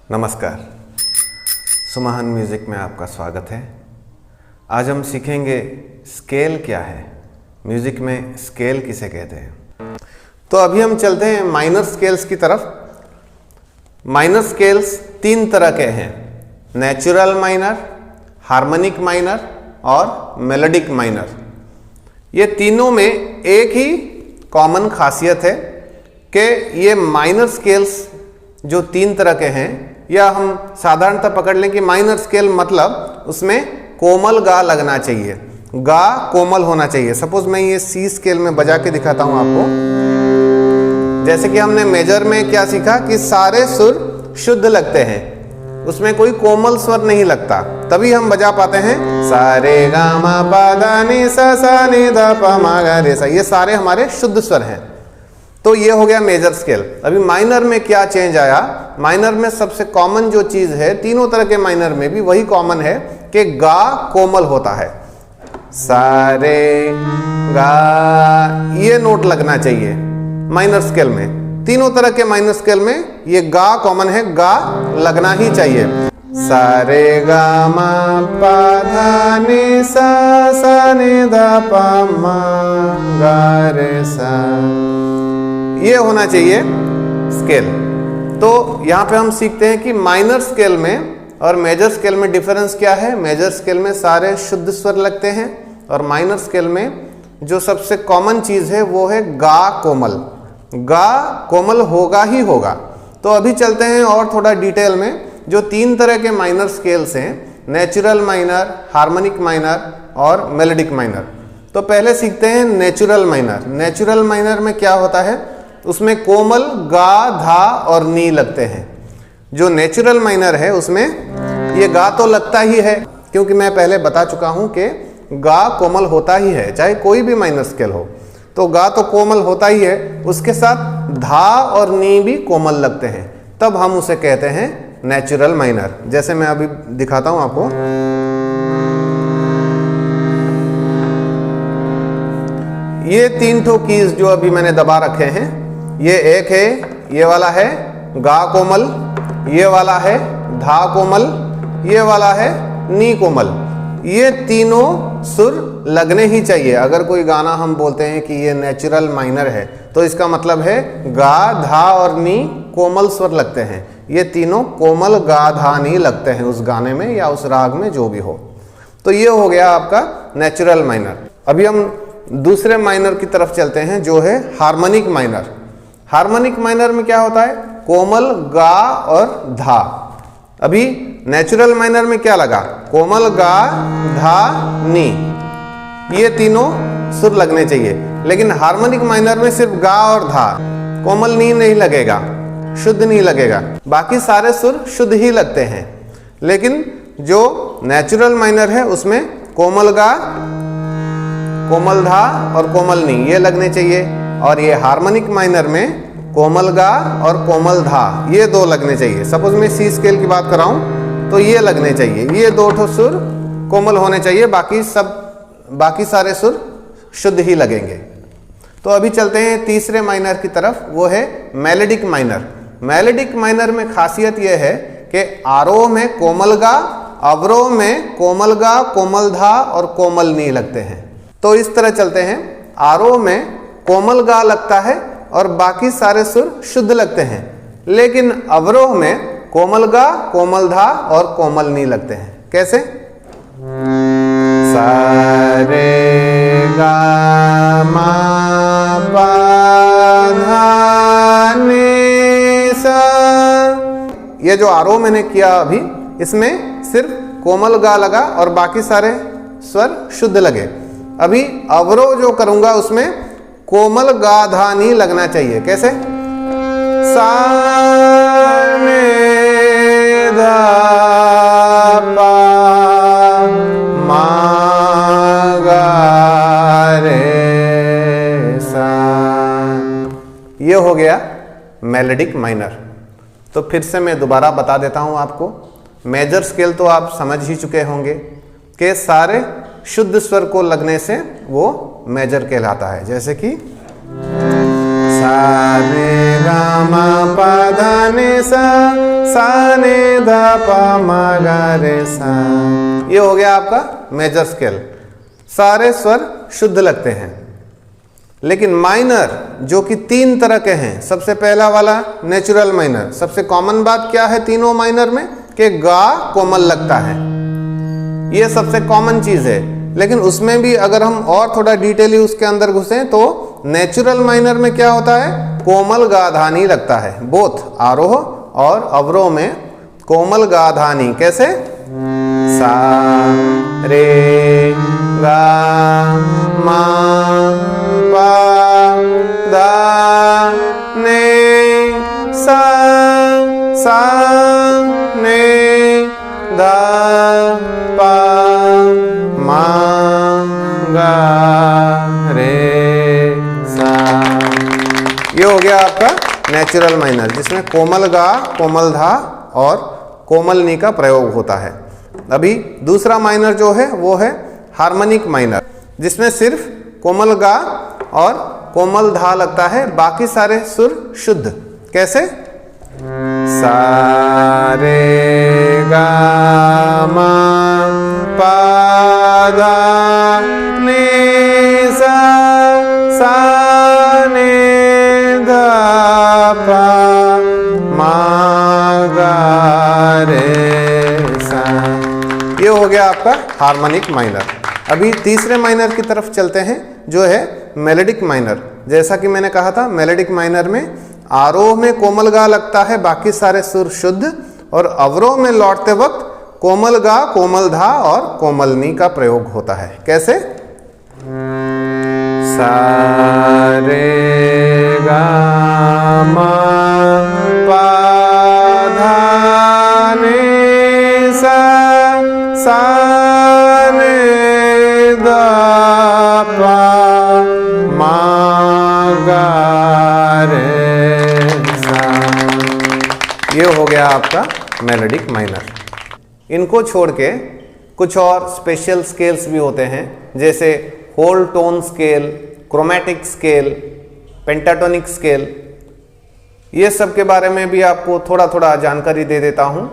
नमस्कार, सुमहान म्यूज़िक में आपका स्वागत है। आज हम सीखेंगे स्केल क्या है, म्यूज़िक में स्केल किसे कहते हैं। तो अभी हम चलते हैं माइनर स्केल्स की तरफ। माइनर स्केल्स तीन तरह के हैं, नेचुरल माइनर, हार्मोनिक माइनर और मेलोडिक माइनर। ये तीनों में एक ही कॉमन खासियत है कि ये माइनर स्केल्स जो तीन तरह के हैं, या हम साधारणतः पकड़ लें कि माइनर स्केल मतलब उसमें कोमल गा लगना चाहिए, गा कोमल होना चाहिए। सपोज मैं ये सी स्केल में बजा के दिखाता हूं आपको। जैसे कि हमने मेजर में क्या सीखा कि सारे सुर शुद्ध लगते हैं, उसमें कोई कोमल स्वर नहीं लगता, तभी हम बजा पाते हैं सारे गा मा पा धा नि सा सा नि धा पा मा गा रे सा। ये सारे हमारे शुद्ध स्वर हैं। तो ये हो गया मेजर स्केल। अभी माइनर में क्या चेंज आया, माइनर में सबसे कॉमन जो चीज है, तीनों तरह के माइनर में भी वही कॉमन है कि गा कोमल होता है। सारे गा ये नोट लगना चाहिए माइनर स्केल में। तीनों तरह के माइनर स्केल में ये गा कॉमन है, गा लगना ही चाहिए। सारे गा मा पा धा नि सा सा नि धा पा मा गा रे सा, ये होना चाहिए स्केल। तो यहाँ पे हम सीखते हैं कि माइनर स्केल में और मेजर स्केल में डिफरेंस क्या है। मेजर स्केल में सारे शुद्ध स्वर लगते हैं और माइनर स्केल में जो सबसे कॉमन चीज़ है वो है गा कोमल। गा कोमल होगा ही होगा। तो अभी चलते हैं और थोड़ा डिटेल में। जो तीन तरह के माइनर स्केल्स हैं, नेचुरल माइनर, हार्मोनिक माइनर और मेलोडिक माइनर। तो पहले सीखते हैं नेचुरल माइनर। नेचुरल माइनर में क्या होता है, उसमें कोमल गा, धा और नी लगते हैं। जो नेचुरल माइनर है उसमें ये गा तो लगता ही है, क्योंकि मैं पहले बता चुका हूं कि गा कोमल होता ही है, चाहे कोई भी माइनर स्केल हो। तो गा तो कोमल होता ही है, उसके साथ धा और नी भी कोमल लगते हैं, तब हम उसे कहते हैं नेचुरल माइनर। जैसे मैं अभी दिखाता हूं आपको। ये तीन ठो कीज जो अभी मैंने दबा रखे हैं, ये एक है, ये वाला है गा कोमल, ये वाला है धा कोमल, ये वाला है नी कोमल। ये तीनों सुर लगने ही चाहिए। अगर कोई गाना हम बोलते हैं कि ये नेचुरल माइनर है, तो इसका मतलब है गा, धा और नी कोमल स्वर लगते हैं। ये तीनों कोमल गा, धा, नी लगते हैं उस गाने में या उस राग में, जो भी हो। तो ये हो गया आपका नेचुरल माइनर। अभी हम दूसरे माइनर की तरफ चलते हैं, जो है हार्मोनिक माइनर। हार्मोनिक माइनर में क्या होता है, कोमल गा और धा। अभी नेचुरल माइनर में क्या लगा, कोमल गा, धा, नी, ये तीनों सुर लगने चाहिए। लेकिन हार्मोनिक माइनर में सिर्फ गा और धा, कोमल नी नहीं लगेगा, शुद्ध नहीं लगेगा, बाकी सारे सुर शुद्ध ही लगते हैं। लेकिन जो नेचुरल माइनर है उसमें कोमल गा, कोमल धा और कोमल नी ये लगने चाहिए। और ये हार्मोनिक माइनर में कोमल गा और कोमल धा ये दो लगने चाहिए। सपोज मैं सी स्केल की बात कर रहा हूं तो ये लगने चाहिए, ये दो ठो सुर कोमल होने चाहिए, बाकी सारे सुर शुद्ध ही लगेंगे। तो अभी चलते हैं तीसरे माइनर की तरफ, वो है मेलोडिक माइनर। मेलोडिक माइनर में खासियत यह है कि आरोह में कोमल गा, अवरोह में कोमल गा, कोमल धा और कोमल नी लगते हैं। तो इस तरह चलते हैं, आरोह में कोमल गा लगता है और बाकी सारे सुर शुद्ध लगते हैं। लेकिन अवरोह में कोमल गा, कोमल धा और कोमल नी लगते हैं। कैसे, सारे गा मा पा धा नि सा। ये जो आरोह मैंने किया अभी, इसमें सिर्फ कोमल गा लगा और बाकी सारे स्वर शुद्ध लगे। अभी अवरोह जो करूंगा उसमें कोमल गा, धा, नी लगना चाहिए। कैसे, सा ने धा पा मा गा रे सा। ये हो गया मेलोडिक माइनर। तो फिर से मैं दोबारा बता देता हूं आपको। मेजर स्केल तो आप समझ ही चुके होंगे कि सारे शुद्ध स्वर को लगने से वो मेजर कहलाता है। जैसे कि सा सा रे गा मा पा धा नि सा नि धा पा मा गा रे सा। ये हो गया आपका मेजर स्केल। सारे स्वर शुद्ध लगते हैं। लेकिन माइनर जो कि 3 तरह के हैं, सबसे पहला वाला नेचुरल माइनर। सबसे कॉमन बात क्या है तीनों माइनर में कि गा कोमल लगता है, ये सबसे कॉमन चीज है। लेकिन उसमें भी अगर हम और थोड़ा डिटेली उसके अंदर घुसें तो नेचुरल माइनर में क्या होता है, कोमल गा धानी लगता है। बोथ आरोह और अवरोह में कोमल गा धानी। कैसे? सा रे गा मा पा धा नि सा नि धा पा मा गा रे सा। ये हो गया आपका नेचुरल माइनर, जिसमें कोमल गा, कोमल धा और कोमल नी का प्रयोग होता है। अभी दूसरा माइनर जो है वो है हार्मोनिक माइनर, जिसमें सिर्फ कोमल गा और कोमल धा लगता है, बाकी सारे सुर शुद्ध। कैसे? सा रे गा मा पा धा नि सा नि धा पा मा गा रे सा। ये हो गया आपका हार्मोनिक माइनर। अभी तीसरे माइनर की तरफ चलते हैं जो है मेलोडिक माइनर। जैसा कि मैंने कहा था, मेलोडिक माइनर में आरोह में कोमल गा लगता है, बाकी सारे सुर शुद्ध, और अवरोह में लौटते वक्त कोमल गा, कोमल धा और कोमल नी का प्रयोग होता है। कैसे? सा रे गा मा पा धा नि सा नि धा पा मा गा रे सा। ये हो गया आपका मेलोडिक माइनर। इनको छोड़ के कुछ और स्पेशल स्केल्स भी होते हैं, जैसे whole tone scale, chromatic scale, pentatonic scale. ये सब के बारे में भी आपको थोड़ा थोड़ा जानकारी दे देता हूँ।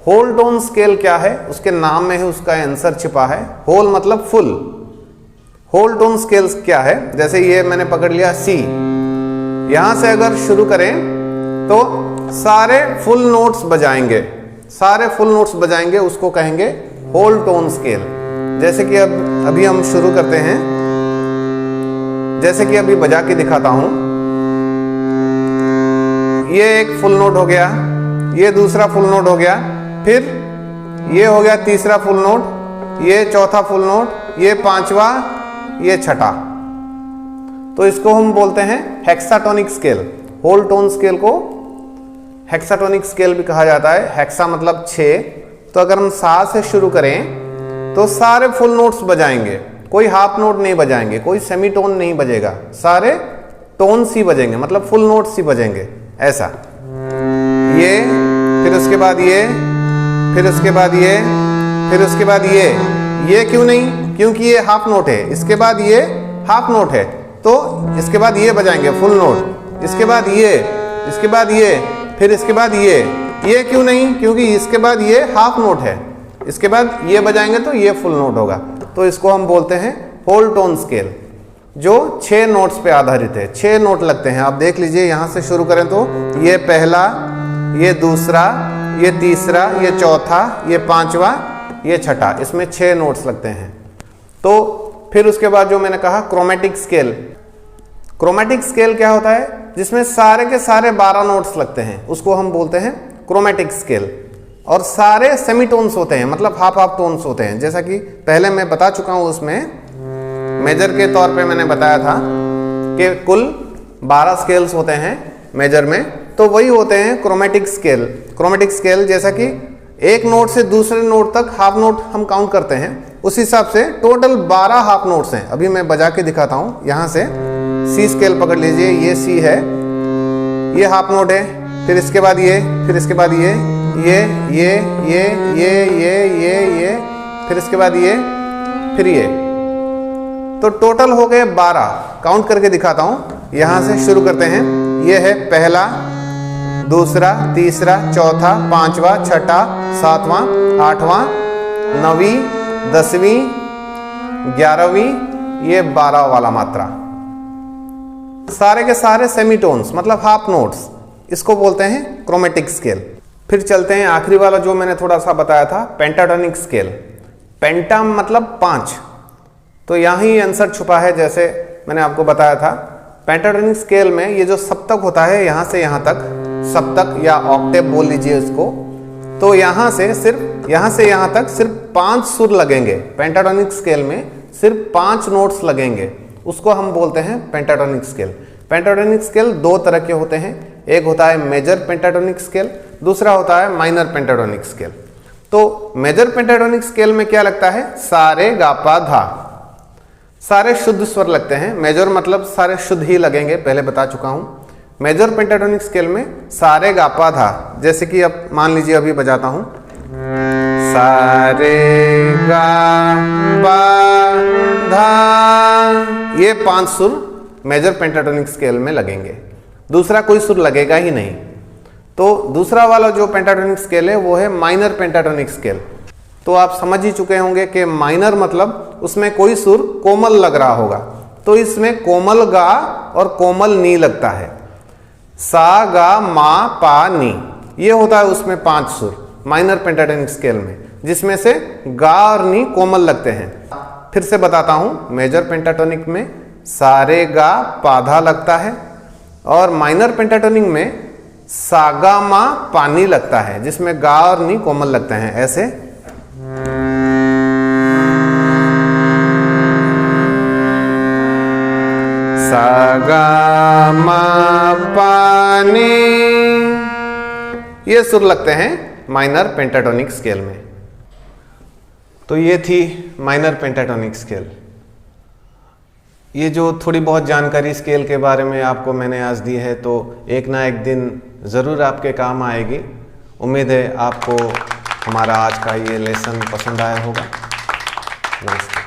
होल टोन स्केल क्या है, उसके नाम में ही उसका आंसर छिपा है। होल मतलब फुल। होल टोन स्केल्स क्या है, जैसे ये मैंने पकड़ लिया सी, यहां से अगर शुरू करें तो सारे फुल नोट्स बजाएंगे, सारे फुल नोट्स बजाएंगे, उसको कहेंगे होल टोन स्केल। जैसे कि अभी हम शुरू करते हैं, जैसे कि अभी बजा के दिखाता हूं। ये एक फुल नोट हो गया, ये दूसरा फुल नोट हो गया, फिर ये हो गया तीसरा फुल नोट, ये चौथा फुल नोट, ये पांचवा, ये छठा। तो इसको हम बोलते हैं hexatonic scale. Whole tone scale को हेक्साटोनिक स्केल भी कहा जाता है। हेक्सा मतलब 6। तो अगर हम सा से शुरू करें तो सारे फुल नोट्स बजाएंगे, कोई हाफ नोट नहीं बजाएंगे, कोई सेमी टोन नहीं बजेगा, सारे टोन सी बजेंगे, मतलब फुल नोट सी बजेंगे। ऐसा ये, फिर उसके बाद ये, फिर उसके बाद ये, फिर उसके बाद ये क्यों नहीं? क्योंकि ये हाफ नोट है। इसके बाद ये हाफ नोट है, तो इसके बाद ये बजाएंगे फुल नोट, इसके बाद ये, इसके बाद ये, फिर इसके बाद ये क्यों नहीं? क्योंकि इसके बाद ये हाफ नोट है, इसके बाद ये बजाएंगे तो ये फुल नोट होगा। तो इसको हम बोलते हैं होल टोन स्केल, जो 6 नोट्स पे आधारित है। 6 नोट लगते हैं। आप देख लीजिए, यहां से शुरू करें तो ये पहला, ये दूसरा, ये तीसरा, ये चौथा, ये पांचवा, ये छठा, इसमें 6 नोट्स लगते हैं। तो फिर उसके बाद जो मैंने कहा क्रोमैटिक स्केल। क्रोमैटिक स्केल क्या होता है? जिसमें सारे के सारे 12 नोट्स लगते हैं, उसको हम बोलते हैं क्रोमैटिक स्केल। और सारे सेमीटोन्स होते हैं, मतलब हाफ हाफ टोन्स होते हैं। जैसा कि पहले मैं बता चुका हूं, उसमें मेजर के तौर पे मैंने बताया था कि कुल 12 स्केल्स होते हैं मेजर में, तो वही होते हैं क्रोमैटिक स्केल। क्रोमैटिक स्केल जैसा कि एक नोट से दूसरे नोट तक हाफ नोट हम काउंट करते हैं, उस हिसाब से टोटल 12 हाफ नोट्स हैं। अभी मैं बजा के दिखाता हूं। यहां से सी स्केल पकड़ लीजिए, ये सी है, ये हाफ नोट है, फिर इसके बाद ये, फिर इसके बाद ये, फिर इसके बाद ये, फिर ये। तो टोटल हो गए 12। काउंट करके दिखाता हूं। यहाँ से शुरू करते हैं। ये है पहला, दूसरा, तीसरा, चौथा, पांचवा, छठा, सातवां, आठवां, नवीं, 10वीं, 11वीं, ये 12 वाला मात्रा। सारे के सारे सेमीटोन्स मतलब हाफ नोट्स, इसको बोलते हैं क्रोमेटिक स्केल। फिर चलते हैं आखिरी वाला जो मैंने थोड़ा सा बताया था, पेंटाटोनिक स्केल। पेंटा मतलब 5, तो यहाँ ही आंसर छुपा है। जैसे मैंने आपको बताया था, पेंटाटोनिक स्केल में ये जो सप्तक होता है, यहाँ से यहाँ तक सप्तक या ऑक्टेव बोल लीजिए इसको, तो यहाँ से यहाँ तक सिर्फ 5 सुर लगेंगे। पेंटाटोनिक स्केल में सिर्फ 5 नोट्स लगेंगे, उसको हम बोलते हैं पेंटाटोनिक स्केल। पेंटाटोनिक स्केल 2 तरह के होते हैं, एक होता है मेजर पेंटाटोनिक स्केल, दूसरा होता है माइनर पेंटाटोनिक स्केल। तो मेजर पेंटाटोनिक स्केल में क्या लगता है, सारे गा पा धा, सारे शुद्ध स्वर लगते हैं। मेजर मतलब सारे शुद्ध ही लगेंगे, पहले बता चुका हूं। मेजर पेंटाटोनिक स्केल में सारे गा पा धा, जैसे कि अब मान लीजिए अभी बजाता हूं, सारे गा पा धा, ये 5 सुर मेजर पेंटाटोनिक स्केल में लगेंगे, दूसरा कोई सुर लगेगा ही नहीं। तो दूसरा वाला जो पेंटाटोनिक स्केल है वो है माइनर पेंटाटोनिक स्केल। तो आप समझ ही चुके होंगे कि माइनर मतलब उसमें कोई सुर कोमल लग रहा होगा, तो इसमें कोमल गा और कोमल नी लगता है। सा गा मा पा नी, ये होता है उसमें 5 सुर माइनर पेंटाटोनिक स्केल में, जिसमें से गा और नी कोमल लगते हैं। फिर से बताता हूं, मेजर पेंटाटोनिक में सारे गा पाधा लगता है और माइनर पेंटाटोनिक में सागा मा पानी लगता है, जिसमें गा और नी कोमल लगते हैं। ऐसे सागा मा पानी, ये सुर लगते हैं माइनर पेंटाटोनिक स्केल में। तो ये थी माइनर पेंटाटोनिक स्केल। ये जो थोड़ी बहुत जानकारी स्केल के बारे में आपको मैंने आज दी है, तो एक ना एक दिन ज़रूर आपके काम आएगी। उम्मीद है आपको हमारा आज का ये लेसन पसंद आया होगा। नमस्कार।